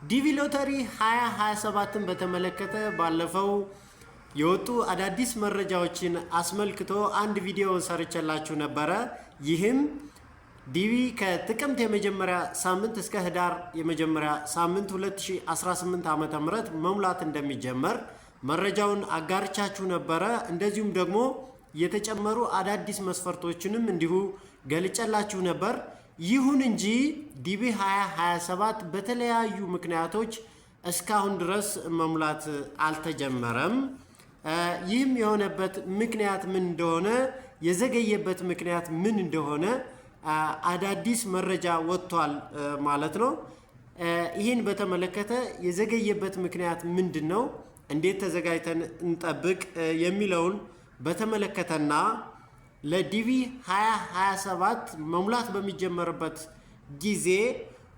ዲቪ ሎተሪ 2027ን በተመለከተ ባለፈው የወጡ አዳዲስ መረጃዎችን አስመልክቶ አንድ ቪዲዮ ሰርቼላችሁ ነበረ። ይህም ዲቪ ከጥቅምት የመጀመሪያ ሳምንት እስከ ህዳር የመጀመሪያ ሳምንት 2018 ዓ.ም መሙላት እንደሚጀመር መረጃውን አጋርቻችሁ ነበረ። እንደዚሁም ደግሞ የተጨመሩ አዳዲስ መስፈርቶችንም እንዲሁ ገልጨላችሁ ነበር። ይሁን እንጂ ዲቪ 2027 በተለያዩ ምክንያቶች እስካሁን ድረስ መሙላት አልተጀመረም። ይህም የሆነበት ምክንያት ምን እንደሆነ የዘገየበት ምክንያት ምን እንደሆነ አዳዲስ መረጃ ወጥቷል ማለት ነው። ይህን በተመለከተ የዘገየበት ምክንያት ምንድነው፣ እንዴት ተዘጋጅተን እንጠብቅ የሚለውን በተመለከተና ለዲቪ 2027 መሙላት በሚጀመርበት ጊዜ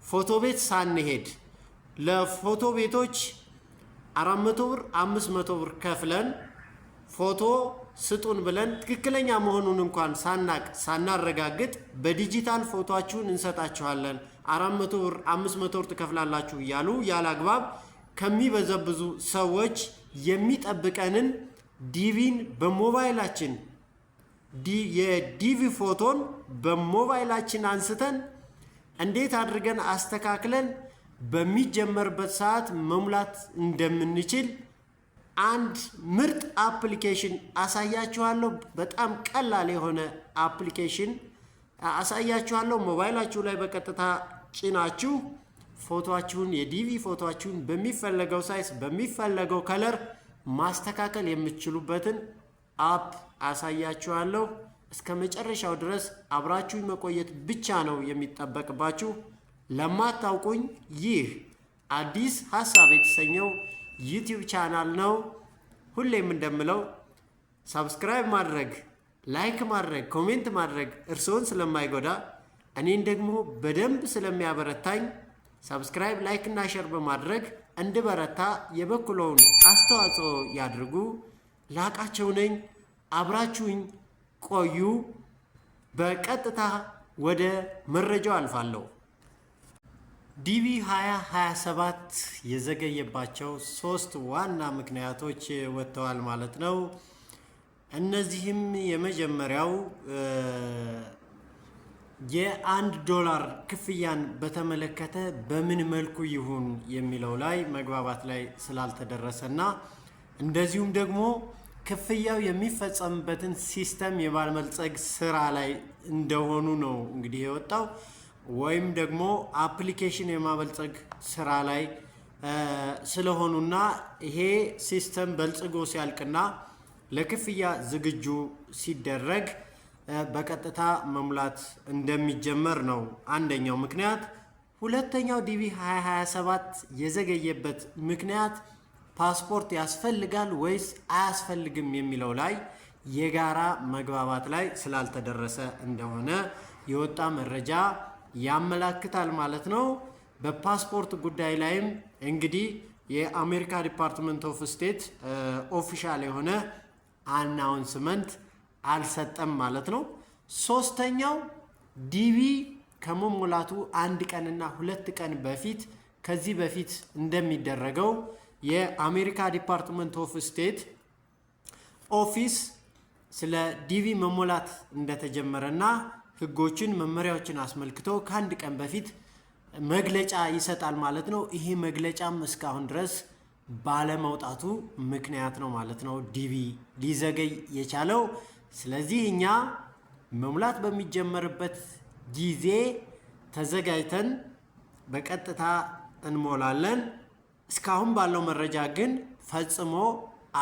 ፎቶ ቤት ሳንሄድ ለፎቶ ቤቶች 400 ብር 500 ብር ከፍለን ፎቶ ስጡን ብለን ትክክለኛ መሆኑን እንኳን ሳናረጋግጥ በዲጂታል ፎቶአችሁን እንሰጣችኋለን 400 ብር 500 ብር ትከፍላላችሁ እያሉ ያላግባብ ከሚበዘብዙ ሰዎች የሚጠብቀንን ዲቪን በሞባይላችን የዲቪ ፎቶን በሞባይላችን አንስተን እንዴት አድርገን አስተካክለን በሚጀመርበት ሰዓት መሙላት እንደምንችል አንድ ምርጥ አፕሊኬሽን አሳያችኋለሁ። በጣም ቀላል የሆነ አፕሊኬሽን አሳያችኋለሁ። ሞባይላችሁ ላይ በቀጥታ ጭናችሁ ፎቶአችሁን የዲቪ ፎቶአችሁን በሚፈለገው ሳይዝ በሚፈለገው ከለር ማስተካከል የምትችሉበትን አፕ አሳያችኋለሁ። እስከ መጨረሻው ድረስ አብራችሁኝ መቆየት ብቻ ነው የሚጠበቅባችሁ። ለማታውቁኝ ይህ አዲስ ሐሳብ የተሰኘው ዩቲዩብ ቻናል ነው። ሁሌም እንደምለው ሰብስክራይብ ማድረግ፣ ላይክ ማድረግ፣ ኮሜንት ማድረግ እርስዎን ስለማይጎዳ እኔን ደግሞ በደንብ ስለሚያበረታኝ ሰብስክራይብ፣ ላይክ እና ሼር በማድረግ እንድበረታ የበኩለውን አስተዋጽኦ ያድርጉ። ላቃቸው ነኝ። አብራችሁኝ ቆዩ። በቀጥታ ወደ መረጃው አልፋለሁ። ዲቪ 2027 የዘገየባቸው 3 ዋና ምክንያቶች ወጥተዋል ማለት ነው። እነዚህም የመጀመሪያው $1 ክፍያን በተመለከተ በምን መልኩ ይሁን የሚለው ላይ መግባባት ላይ ስላልተደረሰና እንደዚሁም ደግሞ ክፍያው የሚፈጸምበትን ሲስተም የማልመልጸግ ስራ ላይ እንደሆኑ ነው እንግዲህ የወጣው። ወይም ደግሞ አፕሊኬሽን የማበልጸግ ስራ ላይ ስለሆኑና ይሄ ሲስተም በልጽጎ ሲያልቅና ለክፍያ ዝግጁ ሲደረግ በቀጥታ መሙላት እንደሚጀመር ነው አንደኛው ምክንያት። ሁለተኛው ዲቪ 2027 የዘገየበት ምክንያት ፓስፖርት ያስፈልጋል ወይስ አያስፈልግም የሚለው ላይ የጋራ መግባባት ላይ ስላልተደረሰ እንደሆነ የወጣ መረጃ ያመላክታል ማለት ነው። በፓስፖርት ጉዳይ ላይም እንግዲህ የአሜሪካ ዲፓርትመንት ኦፍ ስቴት ኦፊሻል የሆነ አናውንስመንት አልሰጠም ማለት ነው። ሶስተኛው ዲቪ ከመሞላቱ 1 ቀንና 2 ቀን በፊት ከዚህ በፊት እንደሚደረገው የአሜሪካ ዲፓርትመንት ኦፍ ስቴት ኦፊስ ስለ ዲቪ መሞላት እንደተጀመረና ህጎችን መመሪያዎችን አስመልክቶ ከ1 ቀን በፊት መግለጫ ይሰጣል ማለት ነው። ይሄ መግለጫም እስካሁን ድረስ ባለመውጣቱ ምክንያት ነው ማለት ነው ዲቪ ሊዘገይ የቻለው። ስለዚህ እኛ መሙላት በሚጀመርበት ጊዜ ተዘጋጅተን በቀጥታ እንሞላለን። እስካሁን ባለው መረጃ ግን ፈጽሞ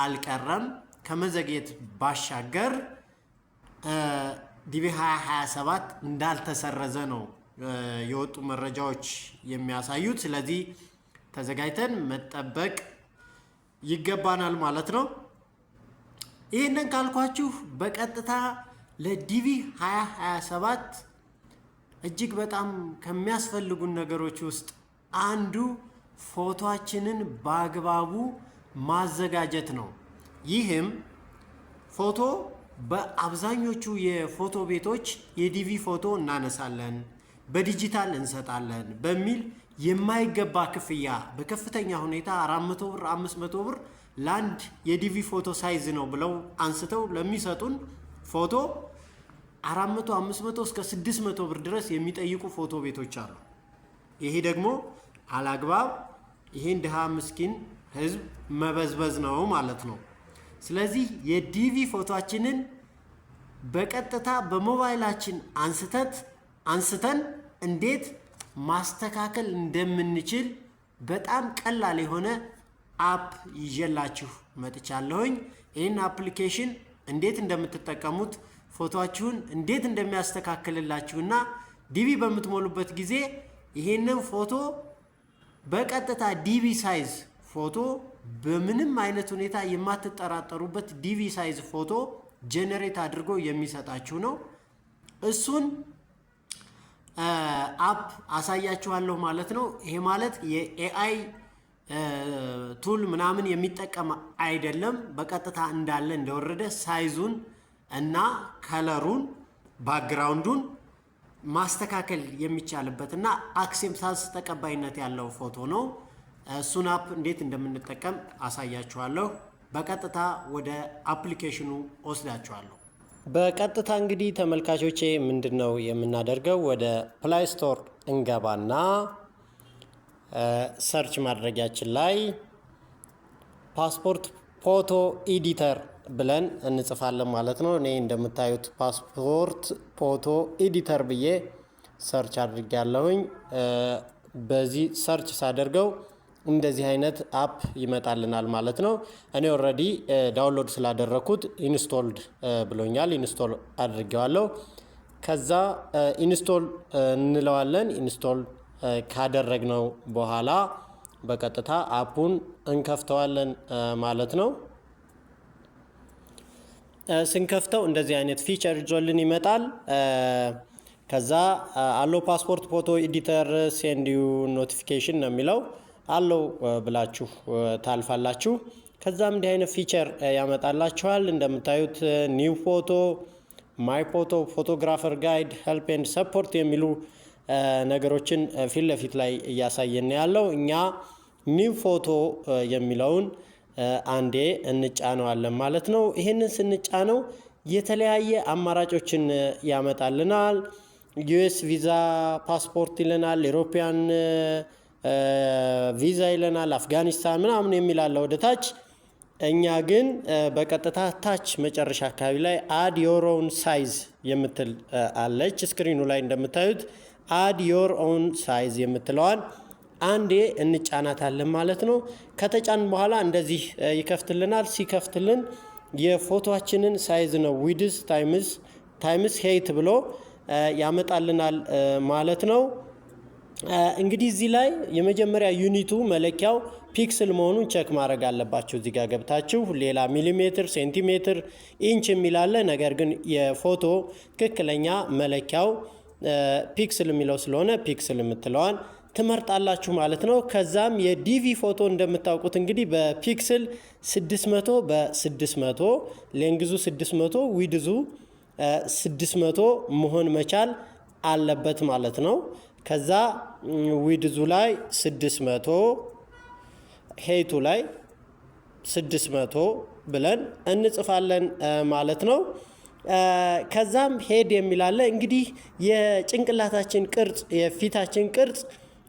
አልቀረም። ከመዘግየት ባሻገር ዲቪ 2027 እንዳልተሰረዘ ነው የወጡ መረጃዎች የሚያሳዩት። ስለዚህ ተዘጋጅተን መጠበቅ ይገባናል ማለት ነው። ይህንን ካልኳችሁ በቀጥታ ለዲቪ 2027 እጅግ በጣም ከሚያስፈልጉን ነገሮች ውስጥ አንዱ ፎቶአችንን በአግባቡ ማዘጋጀት ነው። ይህም ፎቶ በአብዛኞቹ የፎቶ ቤቶች የዲቪ ፎቶ እናነሳለን፣ በዲጂታል እንሰጣለን በሚል የማይገባ ክፍያ በከፍተኛ ሁኔታ 400 ብር 500 ብር ለአንድ የዲቪ ፎቶ ሳይዝ ነው ብለው አንስተው ለሚሰጡን ፎቶ 400 500 እስከ 600 ብር ድረስ የሚጠይቁ ፎቶ ቤቶች አሉ። ይሄ ደግሞ አላግባብ ይሄን ድሃ ምስኪን ህዝብ መበዝበዝ ነው ማለት ነው። ስለዚህ የዲቪ ፎቶአችንን በቀጥታ በሞባይላችን አንስተን እንዴት ማስተካከል እንደምንችል በጣም ቀላል የሆነ አፕ ይዤላችሁ መጥቻለሁኝ። ይህን አፕሊኬሽን እንዴት እንደምትጠቀሙት ፎቶአችሁን እንዴት እንደሚያስተካክልላችሁና ዲቪ በምትሞሉበት ጊዜ ይሄንን ፎቶ በቀጥታ ዲቪ ሳይዝ ፎቶ በምንም አይነት ሁኔታ የማትጠራጠሩበት ዲቪ ሳይዝ ፎቶ ጄነሬት አድርጎ የሚሰጣችሁ ነው። እሱን አፕ አሳያችኋለሁ ማለት ነው። ይሄ ማለት የኤአይ ቱል ምናምን የሚጠቀም አይደለም። በቀጥታ እንዳለ እንደወረደ ሳይዙን እና ከለሩን ባክግራውንዱን ማስተካከል የሚቻልበት እና አክሴፕታንስ ተቀባይነት ያለው ፎቶ ነው። እሱን አፕ እንዴት እንደምንጠቀም አሳያችኋለሁ። በቀጥታ ወደ አፕሊኬሽኑ ወስዳችኋለሁ። በቀጥታ እንግዲህ ተመልካቾቼ ምንድነው የምናደርገው? ወደ ፕላይ ስቶር እንገባና ሰርች ማድረጊያችን ላይ ፓስፖርት ፎቶ ኤዲተር ብለን እንጽፋለን ማለት ነው። እኔ እንደምታዩት ፓስፖርት ፎቶ ኤዲተር ብዬ ሰርች አድርጌያለሁኝ። በዚህ ሰርች ሳደርገው እንደዚህ አይነት አፕ ይመጣልናል ማለት ነው። እኔ ኦልሬዲ ዳውንሎድ ስላደረኩት ኢንስቶልድ ብሎኛል። ኢንስቶል አድርጌዋለሁ። ከዛ ኢንስቶል እንለዋለን። ኢንስቶል ካደረግነው በኋላ በቀጥታ አፑን እንከፍተዋለን ማለት ነው። ስንከፍተው እንደዚህ አይነት ፊቸር ይዞልን ይመጣል። ከዛ አሎ ፓስፖርት ፎቶ ኤዲተር ሴንድ ዩ ኖቲፊኬሽን ነው የሚለው። አለው ብላችሁ ታልፋላችሁ። ከዛም እንዲህ አይነት ፊቸር ያመጣላችኋል። እንደምታዩት ኒው ፎቶ፣ ማይ ፎቶ፣ ፎቶግራፈር ጋይድ፣ ሄልፕ ኤንድ ሰፖርት የሚሉ ነገሮችን ፊት ለፊት ላይ እያሳየን ያለው። እኛ ኒው ፎቶ የሚለውን አንዴ እንጫነዋለን ማለት ነው። ይህንን ስንጫነው የተለያየ አማራጮችን ያመጣልናል። ዩኤስ ቪዛ ፓስፖርት ይለናል፣ ኢሮፒያን ቪዛ ይለናል፣ አፍጋኒስታን ምናምን የሚላለ ወደ ታች። እኛ ግን በቀጥታ ታች መጨረሻ አካባቢ ላይ አድ ዮር ኦውን ሳይዝ የምትል አለች። ስክሪኑ ላይ እንደምታዩት አድ ዮር ኦውን ሳይዝ የምትለዋን አንዴ እንጫናታለን ማለት ነው። ከተጫን በኋላ እንደዚህ ይከፍትልናል። ሲከፍትልን የፎቶአችንን ሳይዝ ነው ዊድዝ ታይምስ ሄይት ብሎ ያመጣልናል ማለት ነው። እንግዲህ እዚህ ላይ የመጀመሪያ ዩኒቱ መለኪያው ፒክስል መሆኑን ቼክ ማድረግ አለባችሁ። እዚህ ጋር ገብታችሁ ሌላ ሚሊሜትር፣ ሴንቲሜትር፣ ኢንች የሚላለ ነገር ግን የፎቶ ትክክለኛ መለኪያው ፒክስል የሚለው ስለሆነ ፒክስል የምትለዋን ትመርጣላችሁ ማለት ነው። ከዛም የዲቪ ፎቶ እንደምታውቁት እንግዲህ በፒክስል 600 በ600 ሌንግዙ 600 ዊድዙ 600 መሆን መቻል አለበት ማለት ነው። ከዛ ዊድዙ ላይ 600 ሄይቱ ላይ 600 ብለን እንጽፋለን ማለት ነው። ከዛም ሄድ የሚላለ እንግዲህ የጭንቅላታችን ቅርጽ የፊታችን ቅርጽ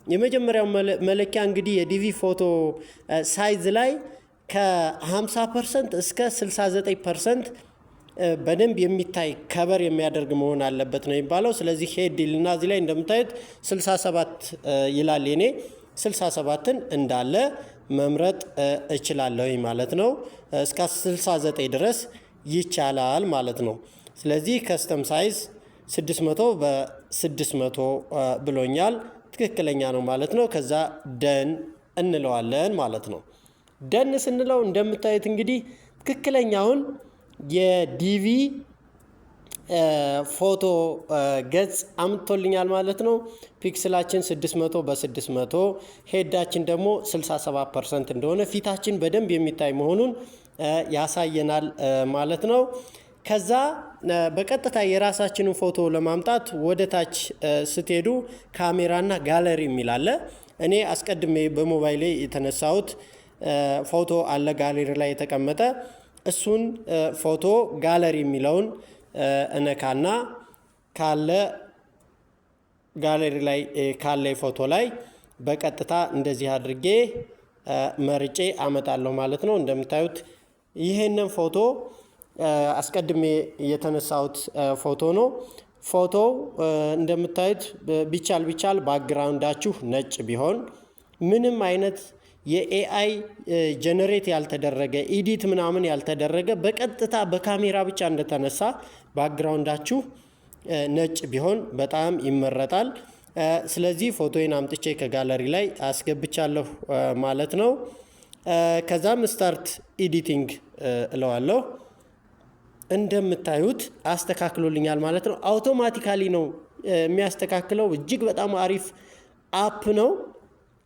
የመጀመሪያው መለኪያ እንግዲህ የዲቪ ፎቶ ሳይዝ ላይ ከ50% እስከ 69% በደንብ የሚታይ ከበር የሚያደርግ መሆን አለበት ነው የሚባለው። ስለዚህ ሄድ ይልና እዚህ ላይ እንደምታዩት 67 ይላል። የኔ 67ን እንዳለ መምረጥ እችላለሁ ማለት ነው። እስከ 69 ድረስ ይቻላል ማለት ነው። ስለዚህ ከስተም ሳይዝ 600 በ600 ብሎኛል። ትክክለኛ ነው ማለት ነው። ከዛ ደን እንለዋለን ማለት ነው። ደን ስንለው እንደምታዩት እንግዲህ ትክክለኛውን የዲቪ ፎቶ ገጽ አምጥቶልኛል ማለት ነው። ፒክስላችን 600 በ600 ሄዳችን ደግሞ 67% እንደሆነ ፊታችን በደንብ የሚታይ መሆኑን ያሳየናል ማለት ነው። ከዛ በቀጥታ የራሳችንን ፎቶ ለማምጣት ወደ ታች ስትሄዱ ካሜራና ጋለሪ የሚል አለ። እኔ አስቀድሜ በሞባይሌ የተነሳሁት ፎቶ አለ ጋለሪ ላይ የተቀመጠ እሱን ፎቶ ጋለሪ የሚለውን እነካና ካለ ጋለሪ ላይ ካለ ፎቶ ላይ በቀጥታ እንደዚህ አድርጌ መርጬ አመጣለሁ ማለት ነው። እንደምታዩት ይሄንን ፎቶ አስቀድሜ የተነሳሁት ፎቶ ነው። ፎቶው እንደምታዩት ቢቻል ባክግራውንዳችሁ ነጭ ቢሆን ምንም አይነት የኤአይ ጀነሬት ያልተደረገ ኤዲት ምናምን ያልተደረገ በቀጥታ በካሜራ ብቻ እንደተነሳ ባክግራውንዳችሁ ነጭ ቢሆን በጣም ይመረጣል። ስለዚህ ፎቶዬን አምጥቼ ከጋለሪ ላይ አስገብቻለሁ ማለት ነው። ከዛም ስታርት ኤዲቲንግ እለዋለሁ። እንደምታዩት አስተካክሎልኛል ማለት ነው። አውቶማቲካሊ ነው የሚያስተካክለው። እጅግ በጣም አሪፍ አፕ ነው።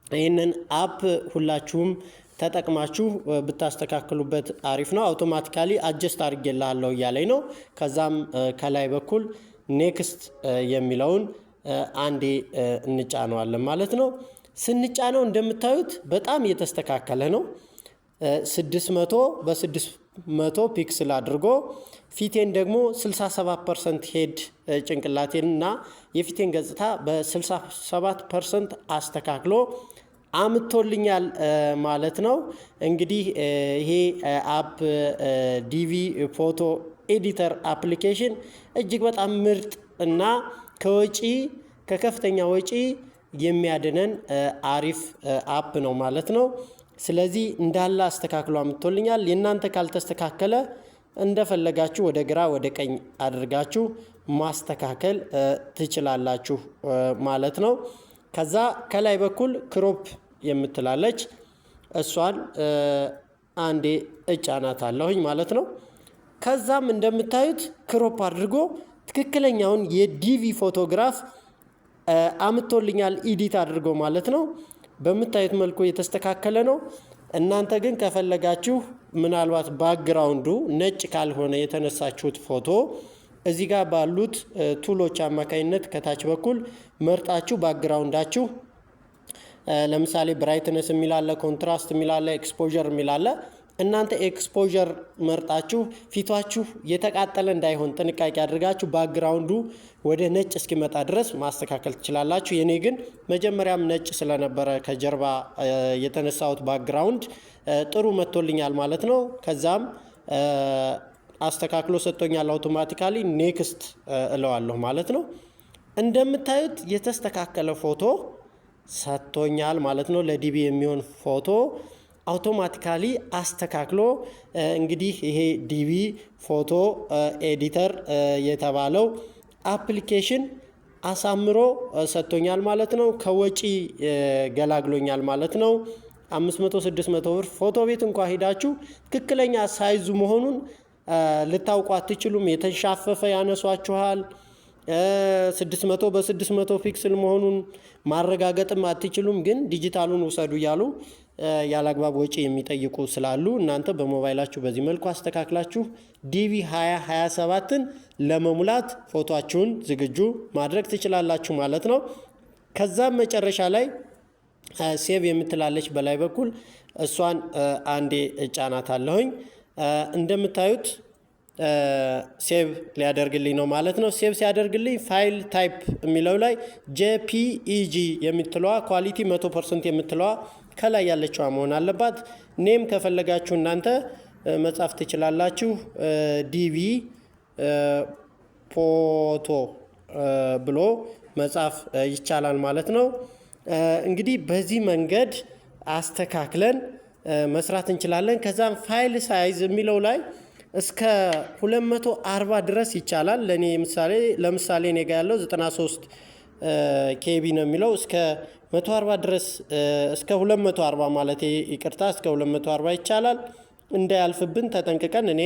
ይህንን አፕ ሁላችሁም ተጠቅማችሁ ብታስተካክሉበት አሪፍ ነው። አውቶማቲካሊ አጀስት አድርጌልሃለሁ እያለኝ ነው። ከዛም ከላይ በኩል ኔክስት የሚለውን አንዴ እንጫነዋለን ማለት ነው። ስንጫነው እንደምታዩት በጣም የተስተካከለ ነው። 600 በ600 ፒክስል አድርጎ ፊቴን ደግሞ 67% ሄድ ጭንቅላቴን እና የፊቴን ገጽታ በ67% አስተካክሎ አምጥቶልኛል ማለት ነው። እንግዲህ ይሄ አፕ ዲቪ ፎቶ ኤዲተር አፕሊኬሽን እጅግ በጣም ምርጥ እና ከከፍተኛ ወጪ የሚያድነን አሪፍ አፕ ነው ማለት ነው። ስለዚህ እንዳለ አስተካክሎ አምጥቶልኛል። የእናንተ ካልተስተካከለ እንደፈለጋችሁ ወደ ግራ ወደ ቀኝ አድርጋችሁ ማስተካከል ትችላላችሁ ማለት ነው። ከዛ ከላይ በኩል ክሮፕ የምትላለች እሷን አንዴ እጫናታለሁኝ ማለት ነው። ከዛም እንደምታዩት ክሮፕ አድርጎ ትክክለኛውን የዲቪ ፎቶግራፍ አምጥቶልኛል ኤዲት አድርጎ ማለት ነው። በምታዩት መልኩ የተስተካከለ ነው። እናንተ ግን ከፈለጋችሁ ምናልባት ባክግራውንዱ ነጭ ካልሆነ የተነሳችሁት ፎቶ እዚህ ጋር ባሉት ቱሎች አማካኝነት ከታች በኩል መርጣችሁ ባክግራውንዳችሁ ለምሳሌ ብራይትነስ የሚላለ፣ ኮንትራስት የሚላለ፣ ኤክስፖዠር የሚላለ እናንተ ኤክስፖዠር መርጣችሁ ፊታችሁ የተቃጠለ እንዳይሆን ጥንቃቄ አድርጋችሁ ባክግራውንዱ ወደ ነጭ እስኪመጣ ድረስ ማስተካከል ትችላላችሁ። የኔ ግን መጀመሪያም ነጭ ስለነበረ ከጀርባ የተነሳሁት ባክግራውንድ ጥሩ መጥቶልኛል ማለት ነው። ከዛም አስተካክሎ ሰጥቶኛል አውቶማቲካሊ። ኔክስት እለዋለሁ ማለት ነው። እንደምታዩት የተስተካከለ ፎቶ ሰጥቶኛል ማለት ነው። ለዲቪ የሚሆን ፎቶ አውቶማቲካሊ አስተካክሎ እንግዲህ ይሄ ዲቪ ፎቶ ኤዲተር የተባለው አፕሊኬሽን አሳምሮ ሰጥቶኛል ማለት ነው። ከወጪ ገላግሎኛል ማለት ነው። 500-600 ብር ፎቶ ቤት እንኳን ሄዳችሁ ትክክለኛ ሳይዙ መሆኑን ልታውቁ አትችሉም። የተንሻፈፈ ያነሷችኋል። 600 በ600 ፒክስል መሆኑን ማረጋገጥም አትችሉም። ግን ዲጂታሉን ውሰዱ እያሉ ያላግባብ ወጪ የሚጠይቁ ስላሉ እናንተ በሞባይላችሁ በዚህ መልኩ አስተካክላችሁ ዲቪ 2027ን ለመሙላት ፎቶአችሁን ዝግጁ ማድረግ ትችላላችሁ ማለት ነው። ከዛም መጨረሻ ላይ ሴቭ የምትላለች በላይ በኩል እሷን አንዴ እጫናታለሁኝ። እንደምታዩት ሴቭ ሊያደርግልኝ ነው ማለት ነው። ሴቭ ሲያደርግልኝ ፋይል ታይፕ የሚለው ላይ ጄፒኢጂ የምትለዋ ኳሊቲ 100% የምትለዋ ከላይ ያለችዋ መሆን አለባት። ኔም ከፈለጋችሁ እናንተ መጻፍ ትችላላችሁ። ዲቪ ፎቶ ብሎ መጻፍ ይቻላል ማለት ነው። እንግዲህ በዚህ መንገድ አስተካክለን መስራት እንችላለን። ከዛም ፋይል ሳይዝ የሚለው ላይ እስከ 240 ድረስ ይቻላል። ለምሳሌ እኔ ጋር ያለው 93 ኬቢ ነው የሚለው እስከ 140 ድረስ እስከ 240 ማለት ይቅርታ፣ እስከ 240 ይቻላል። እንዳያልፍብን ተጠንቅቀን እኔ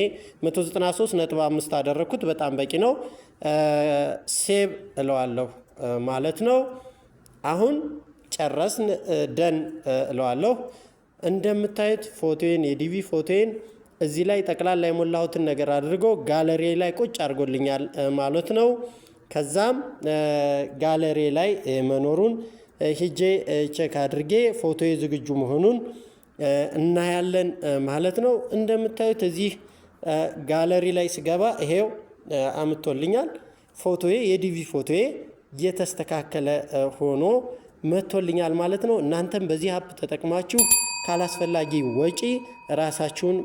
193.5 አደረኩት። በጣም በቂ ነው። ሴቭ እለዋለሁ ማለት ነው። አሁን ጨረስን። ደን እለዋለሁ። እንደምታዩት ፎቶዬን የዲቪ ፎቶዬን እዚህ ላይ ጠቅላላ የሞላሁትን ነገር አድርጎ ጋለሪ ላይ ቁጭ አድርጎልኛል ማለት ነው። ከዛም ጋለሪ ላይ መኖሩን ሄጄ ቼክ አድርጌ ፎቶዬ ዝግጁ መሆኑን እናያለን ማለት ነው። እንደምታዩት እዚህ ጋለሪ ላይ ስገባ ይሄው አምጥቶልኛል ፎቶዬ፣ የዲቪ ፎቶዬ የተስተካከለ ሆኖ መጥቶልኛል ማለት ነው። እናንተም በዚህ አፕ ተጠቅማችሁ ካላስፈላጊ ወጪ ራሳችሁን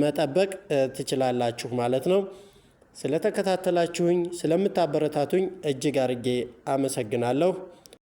መጠበቅ ትችላላችሁ ማለት ነው። ስለተከታተላችሁኝ፣ ስለምታበረታቱኝ እጅግ አድርጌ አመሰግናለሁ።